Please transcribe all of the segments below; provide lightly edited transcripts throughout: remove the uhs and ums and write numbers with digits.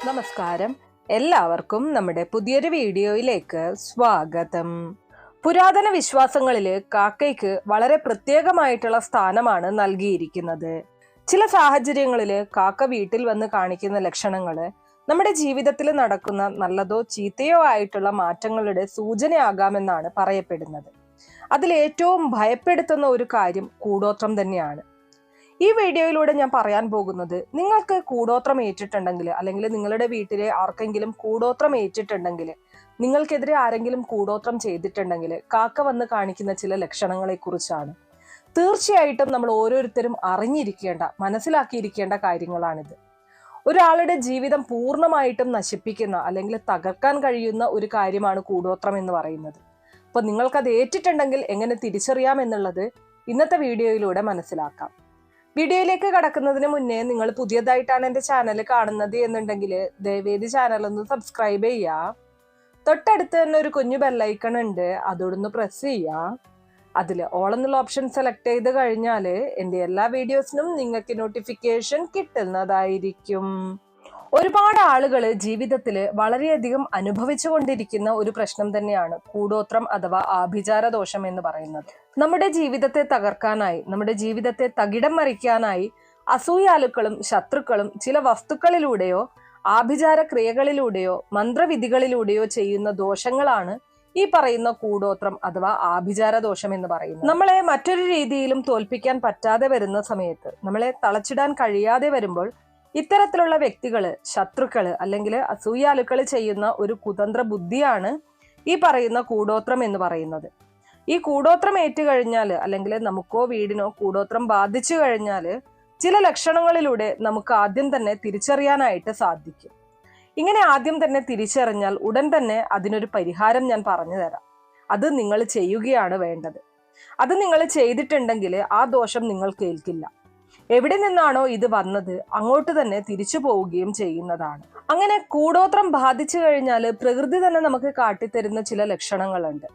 നമസ്കാരം. എല്ലാവർക്കും നമ്മുടെ പുതിയൊരു വീഡിയോയിലേക്ക് സ്വാഗതം. പുരാതന വിശ്വാസങ്ങളില് കാക്കയ്ക്ക് വളരെ പ്രത്യേകമായിട്ടുള്ള സ്ഥാനമാണ് നൽകിയിരിക്കുന്നത്. ചില സാഹചര്യങ്ങളില് കാക്ക വീട്ടിൽ വന്ന് കാണിക്കുന്ന ലക്ഷണങ്ങള് നമ്മുടെ ജീവിതത്തിൽ നടക്കുന്ന നല്ലതോ ചീത്തയോ ആയിട്ടുള്ള മാറ്റങ്ങളുടെ സൂചനയാകാമെന്നാണ് പറയപ്പെടുന്നത്. അതിലേറ്റവും ഭയപ്പെടുത്തുന്ന ഒരു കാര്യം കൂടോത്രം തന്നെയാണ്. ഈ വീഡിയോയിലൂടെ ഞാൻ പറയാൻ പോകുന്നത്, നിങ്ങൾക്ക് കൂടോത്രം ഏറ്റിട്ടുണ്ടെങ്കിൽ അല്ലെങ്കിൽ നിങ്ങളുടെ വീട്ടിലെ ആർക്കെങ്കിലും കൂടോത്രം ഏറ്റിട്ടുണ്ടെങ്കിൽ, നിങ്ങൾക്കെതിരെ ആരെങ്കിലും കൂടോത്രം ചെയ്തിട്ടുണ്ടെങ്കിൽ കാക്ക വന്ന് കാണിക്കുന്ന ചില ലക്ഷണങ്ങളെ കുറിച്ചാണ്. തീർച്ചയായിട്ടും നമ്മൾ ഓരോരുത്തരും അറിഞ്ഞിരിക്കേണ്ട, മനസ്സിലാക്കിയിരിക്കേണ്ട കാര്യങ്ങളാണിത്. ഒരാളുടെ ജീവിതം പൂർണ്ണമായിട്ടും നശിപ്പിക്കുന്ന അല്ലെങ്കിൽ തകർക്കാൻ കഴിയുന്ന ഒരു കാര്യമാണ് കൂടോത്രം എന്ന് പറയുന്നത്. അപ്പൊ നിങ്ങൾക്കത് ഏറ്റിട്ടുണ്ടെങ്കിൽ എങ്ങനെ തിരിച്ചറിയാം എന്നുള്ളത് ഇന്നത്തെ വീഡിയോയിലൂടെ മനസ്സിലാക്കാം. വീഡിയോയിലേക്ക് കടക്കുന്നതിന് മുന്നേ നിങ്ങൾ പുതിയതായിട്ടാണ് എൻ്റെ ചാനൽ കാണുന്നത് എന്നുണ്ടെങ്കിൽ ദയവേദി ചാനൽ ഒന്ന് സബ്സ്ക്രൈബ് ചെയ്യുക. തൊട്ടടുത്ത് തന്നെ ഒരു കുഞ്ഞു ബെല്ലൈക്കൺ ഉണ്ട്, അതോടൊന്ന് പ്രസ് ചെയ്യുക. അതിൽ ഓൾ എന്നുള്ള ഓപ്ഷൻ സെലക്ട് ചെയ്ത് കഴിഞ്ഞാൽ എൻ്റെ എല്ലാ വീഡിയോസിനും നിങ്ങൾക്ക് നോട്ടിഫിക്കേഷൻ കിട്ടുന്നതായിരിക്കും. ഒരുപാട് ആളുകൾ ജീവിതത്തിൽ വളരെയധികം അനുഭവിച്ചു കൊണ്ടിരിക്കുന്ന ഒരു പ്രശ്നം തന്നെയാണ് കൂടോത്രം അഥവാ ആഭിചാര ദോഷം എന്ന് പറയുന്നത്. നമ്മുടെ ജീവിതത്തെ തകർക്കാനായി, നമ്മുടെ ജീവിതത്തെ തകിടം മറിക്കാനായി അസൂയാലുക്കളും ശത്രുക്കളും ചില വസ്തുക്കളിലൂടെയോ ആഭിചാര ക്രിയകളിലൂടെയോ മന്ത്രവിധികളിലൂടെയോ ചെയ്യുന്ന ദോഷങ്ങളാണ് ഈ പറയുന്ന കൂടോത്രം അഥവാ ആഭിചാര ദോഷം എന്ന് പറയുന്നത്. നമ്മളെ മറ്റൊരു രീതിയിലും തോൽപ്പിക്കാൻ പറ്റാതെ വരുന്ന സമയത്ത്, നമ്മളെ തളച്ചിടാൻ കഴിയാതെ വരുമ്പോൾ ഇത്തരത്തിലുള്ള വ്യക്തികള്, ശത്രുക്കള് അല്ലെങ്കിൽ അസൂയാലുക്കള് ചെയ്യുന്ന ഒരു കുതന്ത്ര ബുദ്ധിയാണ് ഈ പറയുന്ന കൂടോത്രം എന്ന് പറയുന്നത്. ഈ കൂടോത്രം ഏറ്റുകഴിഞ്ഞാൽ അല്ലെങ്കിൽ നമുക്കോ വീടിനോ കൂടോത്രം ബാധിച്ചു കഴിഞ്ഞാൽ ചില ലക്ഷണങ്ങളിലൂടെ നമുക്ക് ആദ്യം തന്നെ തിരിച്ചറിയാനായിട്ട് സാധിക്കും. ഇങ്ങനെ ആദ്യം തന്നെ തിരിച്ചറിഞ്ഞാൽ ഉടൻ തന്നെ അതിനൊരു പരിഹാരം ഞാൻ പറഞ്ഞു തരാം. അത് നിങ്ങൾ ചെയ്യുകയാണ് വേണ്ടത്. അത് നിങ്ങൾ ചെയ്തിട്ടുണ്ടെങ്കിൽ ആ ദോഷം നിങ്ങൾക്ക് ഏൽക്കില്ല. എവിടെ നിന്നാണോ ഇത് വന്നത് അങ്ങോട്ട് തന്നെ തിരിച്ചു പോവുകയും ചെയ്യുന്നതാണ്. അങ്ങനെ കൂടോത്രം ബാധിച്ചു കഴിഞ്ഞാൽ പ്രകൃതി തന്നെ നമുക്ക് കാട്ടിത്തരുന്ന ചില ലക്ഷണങ്ങളുണ്ട്.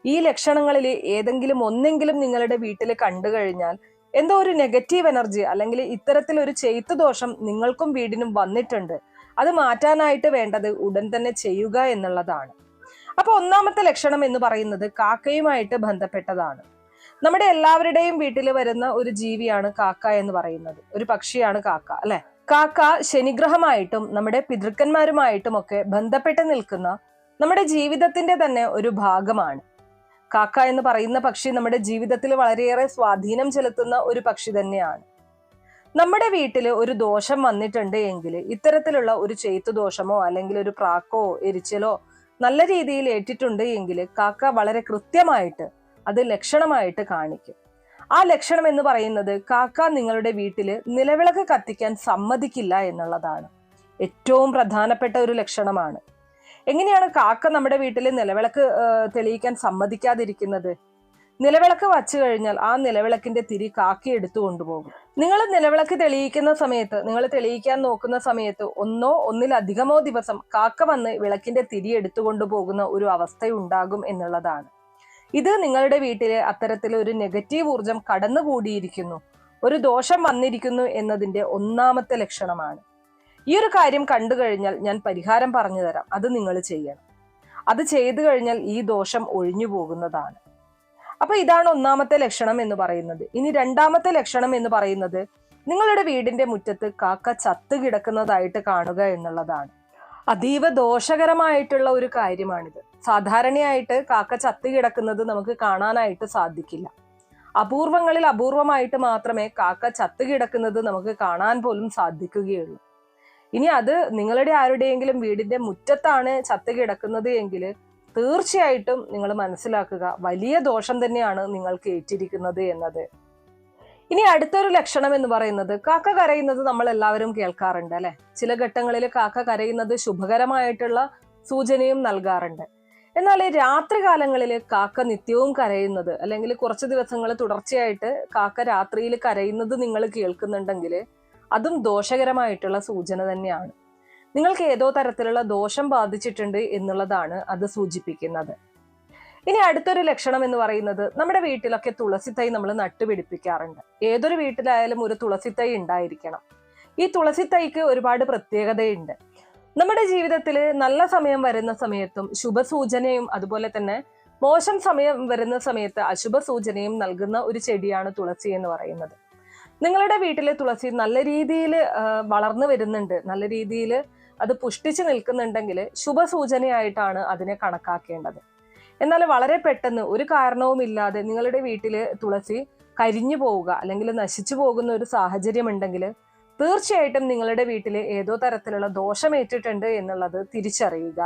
ഈ ലക്ഷണങ്ങളിൽ ഏതെങ്കിലും ഒന്നെങ്കിലും നിങ്ങളുടെ വീട്ടിൽ കണ്ടു കഴിഞ്ഞാൽ എന്തോ ഒരു നെഗറ്റീവ് എനർജി അല്ലെങ്കിൽ ഇത്തരത്തിലൊരു ചെയ്ത്തു ദോഷം നിങ്ങൾക്കും വീടിനും വന്നിട്ടുണ്ട്. അത് മാറ്റാനായിട്ട് വേണ്ടത് ഉടൻ തന്നെ ചെയ്യുക എന്നുള്ളതാണ്. അപ്പൊ ഒന്നാമത്തെ ലക്ഷണം എന്ന് പറയുന്നത് കാക്കയുമായിട്ട് ബന്ധപ്പെട്ടതാണ്. നമ്മുടെ എല്ലാവരുടെയും വീട്ടിൽ വരുന്ന ഒരു ജീവിയാണ് കാക്ക എന്ന് പറയുന്നത്. ഒരു പക്ഷിയാണ് കാക്ക, അല്ലെ? കാക്ക ശനിഗ്രഹമായിട്ടും നമ്മുടെ പിതൃക്കന്മാരുമായിട്ടും ഒക്കെ ബന്ധപ്പെട്ട് നിൽക്കുന്ന നമ്മുടെ ജീവിതത്തിന്റെ തന്നെ ഒരു ഭാഗമാണ്. കാക്ക എന്ന് പറയുന്ന പക്ഷി നമ്മുടെ ജീവിതത്തിൽ വളരെയേറെ സ്വാധീനം ചെലുത്തുന്ന ഒരു പക്ഷി തന്നെയാണ്. നമ്മുടെ വീട്ടിൽ ഒരു ദോഷം വന്നിട്ടുണ്ട് എങ്കിൽ, ഇത്തരത്തിലുള്ള ഒരു ചെയ്ത്തു ദോഷമോ അല്ലെങ്കിൽ ഒരു പ്രാക്കോ എരിച്ചലോ നല്ല രീതിയിൽ ഏറ്റിട്ടുണ്ട് എങ്കിൽ കാക്ക വളരെ കൃത്യമായിട്ട് അത് ലക്ഷണമായിട്ട് കാണിക്കും. ആ ലക്ഷണം എന്ന് പറയുന്നത് കാക്ക നിങ്ങളുടെ വീട്ടിൽ നിലവിളക്ക് കത്തിക്കാൻ സമ്മതിക്കില്ല എന്നുള്ളതാണ്. ഏറ്റവും പ്രധാനപ്പെട്ട ഒരു ലക്ഷണമാണ്. എങ്ങനെയാണ് കാക്ക നമ്മുടെ വീട്ടിൽ നിലവിളക്ക് തെളിയിക്കാൻ സമ്മതിക്കാതിരിക്കുന്നത്? നിലവിളക്ക് വച്ചു കഴിഞ്ഞാൽ ആ നിലവിളക്കിന്റെ തിരി കാക്കി എടുത്തു കൊണ്ടുപോകും. നിങ്ങൾ നിലവിളക്ക് തെളിയിക്കുന്ന സമയത്ത്, നിങ്ങൾ തെളിയിക്കാൻ നോക്കുന്ന സമയത്ത് ഒന്നോ ഒന്നിലധികമോ ദിവസം കാക്ക വന്ന് വിളക്കിന്റെ തിരി എടുത്തുകൊണ്ടു പോകുന്ന ഒരു അവസ്ഥയുണ്ടാകും എന്നുള്ളതാണ്. ഇത് നിങ്ങളുടെ വീട്ടിലെ അത്തരത്തിൽ ഒരു നെഗറ്റീവ് ഊർജം കടന്നുകൂടിയിരിക്കുന്നു, ഒരു ദോഷം വന്നിരിക്കുന്നു എന്നതിന്റെ ഒന്നാമത്തെ ലക്ഷണമാണ്. ഈ ഒരു കാര്യം കണ്ടു കഴിഞ്ഞാൽ ഞാൻ പരിഹാരം പറഞ്ഞു തരാം. അത് നിങ്ങൾ ചെയ്യണം. അത് ചെയ്തു കഴിഞ്ഞാൽ ഈ ദോഷം ഒഴിഞ്ഞു പോകുന്നതാണ്. അപ്പൊ ഇതാണ് ഒന്നാമത്തെ ലക്ഷണം എന്ന് പറയുന്നത്. ഇനി രണ്ടാമത്തെ ലക്ഷണം എന്ന് പറയുന്നത് നിങ്ങളുടെ വീടിന്റെ മുറ്റത്ത് കാക്ക ചത്തു കിടക്കുന്നതായിട്ട് കാണുക എന്നുള്ളതാണ്. അതീവ ദോഷകരമായിട്ടുള്ള ഒരു കാര്യമാണിത്. സാധാരണയായിട്ട് കാക്ക ചത്തു കിടക്കുന്നത് നമുക്ക് കാണാനായിട്ട് സാധിക്കില്ല. അപൂർവങ്ങളിൽ അപൂർവമായിട്ട് മാത്രമേ കാക്ക ചത്തു കിടക്കുന്നത് നമുക്ക് കാണാൻ പോലും സാധിക്കുകയുള്ളൂ. ഇനി അത് നിങ്ങളുടെ ആരുടെയെങ്കിലും വീടിന്റെ മുറ്റത്താണ് ചത്തു കിടക്കുന്നത് എങ്കിൽ തീർച്ചയായിട്ടും നിങ്ങൾ മനസ്സിലാക്കുക, വലിയ ദോഷം തന്നെയാണ് നിങ്ങൾക്ക് ഏറ്റിരിക്കുന്നത് എന്നത്. ഇനി അടുത്തൊരു ലക്ഷണം എന്ന് പറയുന്നത്, കാക്ക കരയുന്നത് നമ്മൾ എല്ലാവരും കേൾക്കാറുണ്ട്, അല്ലെ? ചില ഘട്ടങ്ങളിൽ കാക്ക കരയുന്നത് ശുഭകരമായിട്ടുള്ള സൂചനയും നൽകാറുണ്ട്. എന്നാൽ രാത്രി കാലങ്ങളിൽ കാക്ക നിത്യവും കരയുന്നത്, അല്ലെങ്കിൽ കുറച്ച് ദിവസങ്ങൾ തുടർച്ചയായിട്ട് കാക്ക രാത്രിയിൽ കരയുന്നത് നിങ്ങൾ കേൾക്കുന്നുണ്ടെങ്കിൽ അതും ദോഷകരമായിട്ടുള്ള സൂചന തന്നെയാണ്. നിങ്ങൾക്ക് ഏതോ തരത്തിലുള്ള ദോഷം ബാധിച്ചിട്ടുണ്ട് എന്നുള്ളതാണ് അത് സൂചിപ്പിക്കുന്നത്. ഇനി അടുത്തൊരു ലക്ഷണം എന്ന് പറയുന്നത്, നമ്മുടെ വീട്ടിലൊക്കെ തുളസി തൈ നമ്മൾ നട്ടുപിടിപ്പിക്കാറുണ്ട്. ഏതൊരു വീട്ടിലായാലും ഒരു തുളസി തൈ ഉണ്ടായിരിക്കണം. ഈ തുളസി തൈക്ക് ഒരുപാട് പ്രത്യേകതയുണ്ട്. നമ്മുടെ ജീവിതത്തിൽ നല്ല സമയം വരുന്ന സമയത്തും ശുഭസൂചനയും അതുപോലെ തന്നെ മോശം സമയം വരുന്ന സമയത്ത് അശുഭ സൂചനയും നൽകുന്ന ഒരു ചെടിയാണ് തുളസി എന്ന് പറയുന്നത്. നിങ്ങളുടെ വീട്ടിലെ തുളസി നല്ല രീതിയിൽ വളർന്നു വരുന്നുണ്ട്, നല്ല രീതിയിൽ അത് പുഷ്ടിച്ചു നിൽക്കുന്നുണ്ടെങ്കിൽ ശുഭസൂചനയായിട്ടാണ് അതിനെ കണക്കാക്കേണ്ടത്. എന്നാൽ വളരെ പെട്ടെന്ന് ഒരു കാരണവുമില്ലാതെ നിങ്ങളുടെ വീട്ടിൽ തുളസി കരിഞ്ഞു പോവുക അല്ലെങ്കിൽ നശിച്ചു പോകുന്ന ഒരു സാഹചര്യം ഉണ്ടെങ്കിൽ തീർച്ചയായിട്ടും നിങ്ങളുടെ വീട്ടിൽ ഏതോ തരത്തിലുള്ള ദോഷമേറ്റിട്ടുണ്ട് എന്നുള്ളത് തിരിച്ചറിയുക.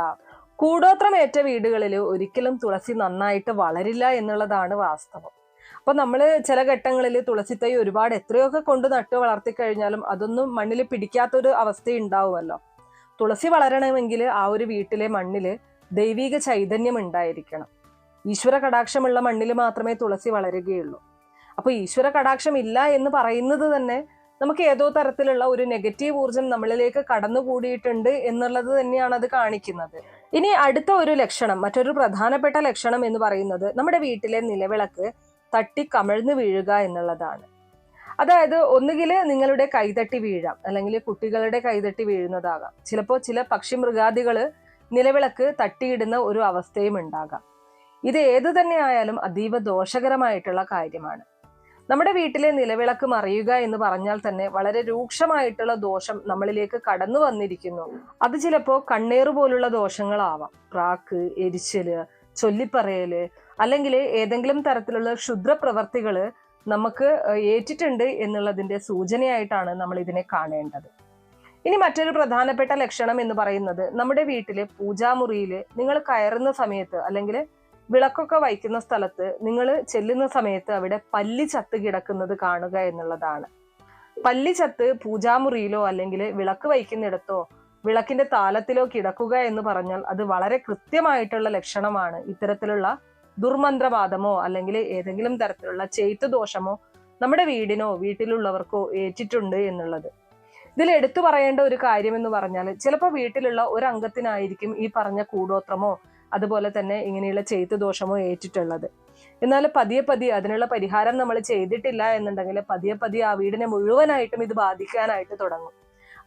കൂടോത്രമേറ്റ വീടുകളിൽ ഒരിക്കലും തുളസി നന്നായിട്ട് വളരില്ല എന്നുള്ളതാണ് വാസ്തവം. അപ്പൊ നമ്മൾ ചില ഘട്ടങ്ങളിൽ തുളസി തൈ ഒരുപാട് എത്രയൊക്കെ കൊണ്ട് നട്ടു വളർത്തി കഴിഞ്ഞാലും അതൊന്നും മണ്ണിൽ പിടിക്കാത്തൊരു അവസ്ഥ ഉണ്ടാവുമല്ലോ. തുളസി വളരണമെങ്കിൽ ആ ഒരു വീട്ടിലെ മണ്ണില് ദൈവിക ചൈതന്യം ഉണ്ടായിരിക്കണം. ഈശ്വര കടാക്ഷമുള്ള മണ്ണിൽ മാത്രമേ തുളസി വളരുകയുള്ളൂ. അപ്പൊ ഈശ്വര കടാക്ഷം ഇല്ല എന്ന് പറയുന്നത് തന്നെ നമുക്ക് ഏതോ തരത്തിലുള്ള ഒരു നെഗറ്റീവ് ഊർജം നമ്മളിലേക്ക് കടന്നുകൂടിയിട്ടുണ്ട് എന്നുള്ളത് തന്നെയാണ് അത് കാണിക്കുന്നത്. ഇനി അടുത്ത ഒരു ലക്ഷണം, മറ്റൊരു പ്രധാനപ്പെട്ട ലക്ഷണം എന്ന് പറയുന്നത് നമ്മുടെ വീട്ടിലെ നിലവിളക്ക് തട്ടി കമിഴ്ന്നു വീഴുക എന്നുള്ളതാണ്. അതായത് ഒന്നുകിൽ നിങ്ങളുടെ കൈതട്ടി വീഴാം, അല്ലെങ്കിൽ കുട്ടികളുടെ കൈതട്ടി വീഴുന്നതാകാം. ചിലപ്പോൾ ചില പക്ഷി മൃഗാദികള് നിലവിളക്ക് തട്ടിയിടുന്ന ഒരു അവസ്ഥയും ഉണ്ടാകാം. ഇത് ഏതു തന്നെ ആയാലും അതീവ ദോഷകരമായിട്ടുള്ള കാര്യമാണ്. നമ്മുടെ വീട്ടിലെ നിലവിളക്ക് മറിയുക എന്ന് പറഞ്ഞാൽ തന്നെ വളരെ രൂക്ഷമായിട്ടുള്ള ദോഷം നമ്മളിലേക്ക് കടന്നു വന്നിരിക്കുന്നു. അത് ചിലപ്പോൾ കണ്ണേറ് പോലുള്ള ദോഷങ്ങളാവാം. പ്രാക്ക്, എരിച്ചല്, ചൊല്ലിപ്പറയല്, അല്ലെങ്കിൽ ഏതെങ്കിലും തരത്തിലുള്ള ക്ഷുദ്ര പ്രവർത്തികള് നമുക്ക് ഏറ്റിട്ടുണ്ട് എന്നുള്ളതിന്റെ സൂചനയായിട്ടാണ് നമ്മൾ ഇതിനെ കാണേണ്ടത്. ഇനി മറ്റൊരു പ്രധാനപ്പെട്ട ലക്ഷണം എന്ന് പറയുന്നത് നമ്മുടെ വീട്ടിലെ പൂജാമുറിയിൽ നിങ്ങൾ കയറുന്ന സമയത്ത് അല്ലെങ്കിൽ വിളക്കൊക്കെ വയ്ക്കുന്ന സ്ഥലത്ത് നിങ്ങൾ ചെല്ലുന്ന സമയത്ത് അവിടെ പല്ലി ചത്ത് കിടക്കുന്നത് കാണുക എന്നുള്ളതാണ്. പല്ലി ചത്ത് പൂജാമുറിയിലോ അല്ലെങ്കിൽ വിളക്ക് വയ്ക്കുന്നിടത്തോ വിളക്കിന്റെ താലത്തിലോ കിടക്കുക എന്ന് പറഞ്ഞാൽ അത് വളരെ കൃത്യമായിട്ടുള്ള ലക്ഷണമാണ്. ഇത്തരത്തിലുള്ള ദുർമന്ത്രവാദമോ അല്ലെങ്കിൽ ഏതെങ്കിലും തരത്തിലുള്ള ചെയ്ത്തു ദോഷമോ നമ്മുടെ വീടിനോ വീട്ടിലുള്ളവർക്കോ ഏറ്റിട്ടുണ്ട് എന്നുള്ളത്. ഇതിൽ എടുത്തു പറയേണ്ട ഒരു കാര്യം എന്ന് പറഞ്ഞാൽ ചിലപ്പോൾ വീട്ടിലുള്ള ഒരു അംഗത്തിനായിരിക്കും ഈ പറഞ്ഞ കൂടോത്രമോ അതുപോലെ തന്നെ ഇങ്ങനെയുള്ള ചെയ്ത്തു ദോഷമോ ഏറ്റിട്ടുള്ളത്. എന്നാൽ പതിയെ പതിയെ അതിനുള്ള പരിഹാരം നമ്മൾ ചെയ്തിട്ടില്ല എന്നുണ്ടെങ്കിൽ പതിയെ പതിയെ ആ വീടിനെ മുഴുവനായിട്ടും ഇത് ബാധിക്കാനായിട്ട് തുടങ്ങും.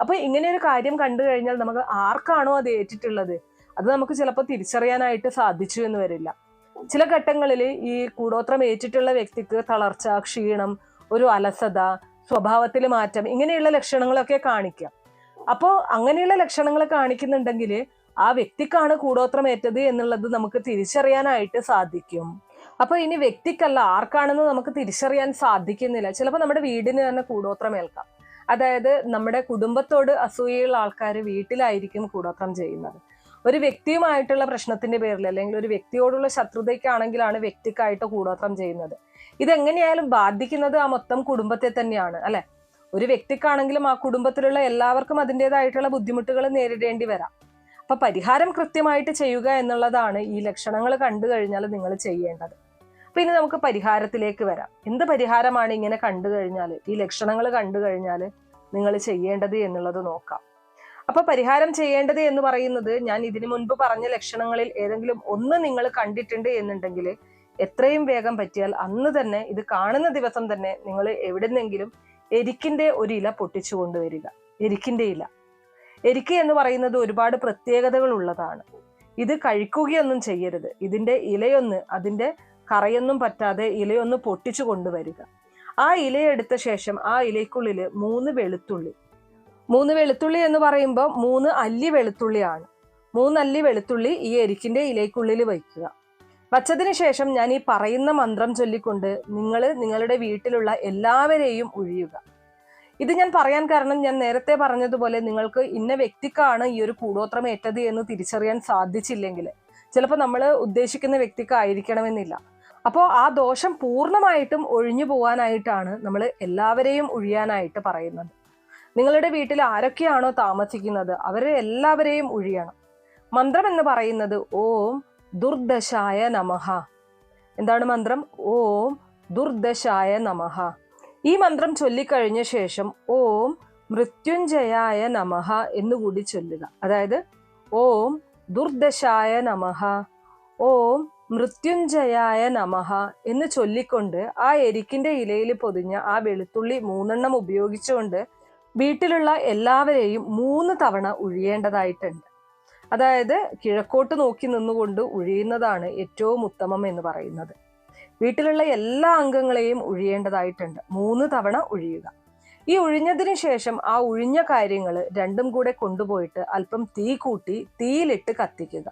അപ്പൊ ഇങ്ങനെ ഒരു കാര്യം കണ്ടു കഴിഞ്ഞാൽ നമുക്ക് ആർക്കാണോ അത് ഏറ്റിട്ടുള്ളത് അത് നമുക്ക് ചിലപ്പോൾ തിരിച്ചറിയാനായിട്ട് സാധിച്ചു എന്ന് വരില്ല. ചില ഘട്ടങ്ങളിൽ ഈ കൂടോത്രം ഏറ്റിട്ടുള്ള വ്യക്തിക്ക് തളർച്ച, ക്ഷീണം, ഒരു അലസത, സ്വഭാവത്തിൽ മാറ്റം, ഇങ്ങനെയുള്ള ലക്ഷണങ്ങളൊക്കെ കാണിക്കാം. അപ്പോൾ അങ്ങനെയുള്ള ലക്ഷണങ്ങൾ കാണിക്കുന്നുണ്ടെങ്കിൽ ആ വ്യക്തിക്കാണ് കൂടോത്രം ഏറ്റത് എന്നുള്ളത് നമുക്ക് തിരിച്ചറിയാനായിട്ട് സാധിക്കും. അപ്പൊ ഇനി വ്യക്തിക്കല്ല ആർക്കാണെന്ന് നമുക്ക് തിരിച്ചറിയാൻ സാധിക്കുന്നില്ല. ചിലപ്പോൾ നമ്മുടെ വീടിന് തന്നെ കൂടോത്രം ഏൽക്കാം. അതായത് നമ്മുടെ കുടുംബത്തോട് അസൂയയുള്ള ആൾക്കാർ വീട്ടിലായിരിക്കും കൂടോത്രം ചെയ്യുന്നത്. ഒരു വ്യക്തിയുമായിട്ടുള്ള പ്രശ്നത്തിന്റെ പേരിൽ അല്ലെങ്കിൽ ഒരു വ്യക്തിയോടുള്ള ശത്രുതയ്ക്കാണെങ്കിലാണ് വ്യക്തിക്കായിട്ട് കൂടോത്രം ചെയ്യുന്നത്. ഇതെങ്ങനെയായാലും ബാധിക്കുന്നത് ആ മൊത്തം കുടുംബത്തെ തന്നെയാണ്, അല്ലെ? ഒരു വ്യക്തിക്കാണെങ്കിലും ആ കുടുംബത്തിലുള്ള എല്ലാവർക്കും അതിൻ്റെതായിട്ടുള്ള ബുദ്ധിമുട്ടുകൾ നേരിടേണ്ടി വരാം. അപ്പൊ പരിഹാരം കൃത്യമായിട്ട് ചെയ്യുക എന്നുള്ളതാണ് ഈ ലക്ഷണങ്ങൾ കണ്ടു കഴിഞ്ഞാൽ നിങ്ങൾ ചെയ്യേണ്ടത്. അപ്പൊ ഇനി നമുക്ക് പരിഹാരത്തിലേക്ക് വരാം. എന്ത് പരിഹാരമാണ് ഇങ്ങനെ കണ്ടു കഴിഞ്ഞാൽ, ഈ ലക്ഷണങ്ങൾ കണ്ടു കഴിഞ്ഞാൽ നിങ്ങൾ ചെയ്യേണ്ടത് എന്നുള്ളത് നോക്കാം. അപ്പൊ പരിഹാരം ചെയ്യേണ്ടത് എന്ന് പറയുന്നത്, ഞാൻ ഇതിനു മുൻപ് പറഞ്ഞ ലക്ഷണങ്ങളിൽ ഏതെങ്കിലും ഒന്ന് നിങ്ങൾ കണ്ടിട്ടുണ്ട് എന്നുണ്ടെങ്കിൽ എത്രയും വേഗം പറ്റിയാൽ അന്ന് തന്നെ, ഇത് കാണുന്ന ദിവസം തന്നെ നിങ്ങൾ എവിടെന്നെങ്കിലും എരിക്കിന്റെ ഒരു ഇല പൊട്ടിച്ചു കൊണ്ടുവരിക. എരിക്കിന്റെ ഇല, എരിക്ക് എന്ന് പറയുന്നത് ഒരുപാട് പ്രത്യേകതകൾ ഉള്ളതാണ്. ഇത് കഴിക്കുകയൊന്നും ചെയ്യരുത്. ഇതിന്റെ ഇലയൊന്ന്, അതിന്റെ കറയൊന്നും പറ്റാതെ ഇലയൊന്ന് പൊട്ടിച്ചു കൊണ്ടുവരിക. ആ ഇലയെടുത്ത ശേഷം ആ ഇലയ്ക്കുള്ളിൽ 3 വെളുത്തുള്ളി, 3 വെളുത്തുള്ളി എന്ന് പറയുമ്പോൾ 3 അല്ലി വെളുത്തുള്ളിയാണ്. 3 അല്ലി വെളുത്തുള്ളി ഈ എരിക്കിന്റെ ഇലയ്ക്കുള്ളിൽ വയ്ക്കുക. വച്ചതിന് ശേഷം ഞാൻ ഈ പറയുന്ന മന്ത്രം ചൊല്ലിക്കൊണ്ട് നിങ്ങൾ നിങ്ങളുടെ വീട്ടിലുള്ള എല്ലാവരെയും ഒഴിയുക. ഇത് ഞാൻ പറയാൻ കാരണം, ഞാൻ നേരത്തെ പറഞ്ഞതുപോലെ നിങ്ങൾക്ക് ഇന്ന വ്യക്തിക്കാണ് ഈ ഒരു കൂടോത്രം ഏറ്റത് എന്ന് തിരിച്ചറിയാൻ സാധിച്ചില്ലെങ്കിൽ ചിലപ്പോൾ നമ്മൾ ഉദ്ദേശിക്കുന്ന വ്യക്തിക്ക് ആയിരിക്കണമെന്നില്ല. അപ്പോൾ ആ ദോഷം പൂർണ്ണമായിട്ടും ഒഴിഞ്ഞു പോകാനായിട്ടാണ് നമ്മൾ എല്ലാവരെയും ഒഴിയാനായിട്ട് പറയുന്നത്. നിങ്ങളുടെ വീട്ടിൽ ആരൊക്കെയാണോ താമസിക്കുന്നത് അവരെ എല്ലാവരെയും ഒഴിയണം. മന്ത്രം എന്ന് പറയുന്നത് ഓം ദുർദശായ നമഃ. എന്താണ് മന്ത്രം? ഓം ദുർദശായ നമഃ. ഈ മന്ത്രം ചൊല്ലിക്കഴിഞ്ഞ ശേഷം ഓം മൃത്യുഞ്ജയായ നമഃ എന്നുകൂടി ചൊല്ലുക. അതായത് ഓം ദുർദശായ നമഃ, ഓം മൃത്യുഞ്ജയായ നമഃ എന്ന് ചൊല്ലിക്കൊണ്ട് ആ എരിക്കിന്റെ ഇലയിൽ പൊതിഞ്ഞ ആ വെളുത്തുള്ളി 3 ഉപയോഗിച്ചുകൊണ്ട് വീട്ടിലുള്ള എല്ലാവരെയും 3 തവണ ഉഴിയേണ്ടതായിട്ടുണ്ട്. അതായത് കിഴക്കോട്ട് നോക്കി നിന്നുകൊണ്ട് ഉഴിയുന്നതാണ് ഏറ്റവും ഉത്തമം എന്ന് പറയുന്നത്. വീട്ടിലുള്ള എല്ലാ അംഗങ്ങളെയും ഉഴിയേണ്ടതായിട്ടുണ്ട്. 3 തവണ ഉഴിയുക. ഈ ഉഴിഞ്ഞതിന് ശേഷം ആ ഉഴിഞ്ഞ കാര്യങ്ങൾ രണ്ടും കൂടെ കൊണ്ടുപോയിട്ട് അല്പം തീ കൂട്ടി തീയിലിട്ട് കത്തിക്കുക.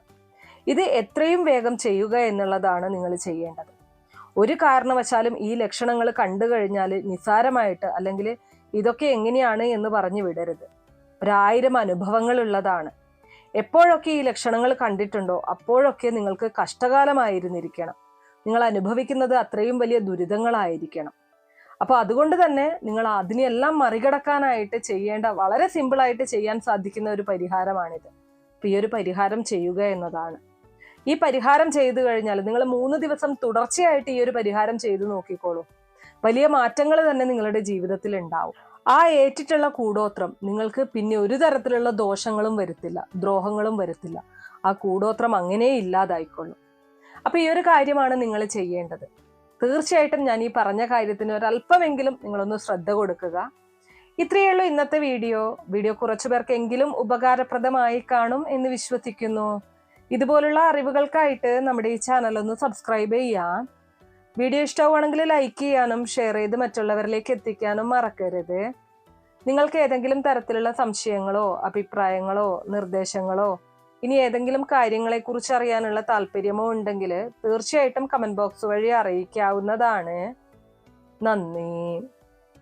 ഇത് എത്രയും വേഗം ചെയ്യുക എന്നുള്ളതാണ് നിങ്ങൾ ചെയ്യേണ്ടത്. ഒരു കാരണവശാലും ഈ ലക്ഷണങ്ങൾ കണ്ടു കഴിഞ്ഞാൽ നിസ്സാരമായിട്ട് അല്ലെങ്കിൽ ഇതൊക്കെ എങ്ങനെയാണ് എന്ന് പറഞ്ഞു വിടരുത്. 1000 അനുഭവങ്ങൾ ഉള്ളതാണ്. എപ്പോഴൊക്കെ ഈ ലക്ഷണങ്ങൾ കണ്ടിട്ടുണ്ടോ അപ്പോഴൊക്കെ നിങ്ങൾക്ക് കഷ്ടകാലമായിരുന്നിരിക്കണം. നിങ്ങൾ അനുഭവിക്കുന്നത് അത്രയും വലിയ ദുരിതങ്ങളായിരിക്കണം. അപ്പോൾ അതുകൊണ്ട് തന്നെ നിങ്ങൾ അതിനെല്ലാം മറികടക്കാനായിട്ട് ചെയ്യേണ്ട വളരെ സിമ്പിളായിട്ട് ചെയ്യാൻ സാധിക്കുന്ന ഒരു പരിഹാരമാണിത്. അപ്പോൾ ഈ ഒരു പരിഹാരം ചെയ്യുക എന്നതാണ്. ഈ പരിഹാരം ചെയ്തു കഴിഞ്ഞാൽ നിങ്ങൾ 3 ദിവസം തുടർച്ചയായിട്ട് ഈ ഒരു പരിഹാരം ചെയ്തു നോക്കിക്കോളൂ. വലിയ മാറ്റങ്ങൾ തന്നെ നിങ്ങളുടെ ജീവിതത്തിൽ ഉണ്ടാവും. ആ ഏറ്റിട്ടുള്ള കൂടോത്രം നിങ്ങൾക്ക് പിന്നെ ഒരു തരത്തിലുള്ള ദോഷങ്ങളും വരുത്തില്ല, ദ്രോഹങ്ങളും വരുത്തില്ല. ആ കൂടോത്രം അങ്ങനെ ഇല്ലാതായിക്കൊള്ളും. അപ്പൊ ഈ ഒരു കാര്യമാണ് നിങ്ങൾ ചെയ്യേണ്ടത്. തീർച്ചയായിട്ടും ഞാൻ ഈ പറഞ്ഞ കാര്യത്തിന് ഒരല്പമെങ്കിലും നിങ്ങളൊന്ന് ശ്രദ്ധ കൊടുക്കുക. ഇത്രയേ ഉള്ളൂ ഇന്നത്തെ വീഡിയോ. കുറച്ചു പേർക്കെങ്കിലും ഉപകാരപ്രദമായി കാണും എന്ന് വിശ്വസിക്കുന്നു. ഇതുപോലുള്ള അറിവുകൾക്കായിട്ട് നമ്മുടെ ഈ ചാനൽ ഒന്ന് സബ്സ്ക്രൈബ് ചെയ്യാം. വീഡിയോ ഇഷ്ടമാണെങ്കിൽ ലൈക്ക് ചെയ്യാനും ഷെയർ ചെയ്ത് മറ്റുള്ളവരിലേക്ക് എത്തിക്കാനും മറക്കരുത്. നിങ്ങൾക്ക് ഏതെങ്കിലും തരത്തിലുള്ള സംശയങ്ങളോ അഭിപ്രായങ്ങളോ നിർദ്ദേശങ്ങളോ ഇനി ഏതെങ്കിലും കാര്യങ്ങളെക്കുറിച്ച് അറിയാനുള്ള താല്പര്യമോ ഉണ്ടെങ്കിൽ തീർച്ചയായിട്ടും കമന്റ് ബോക്സ് വഴി അറിയിക്കാവുന്നതാണ്. നന്ദി.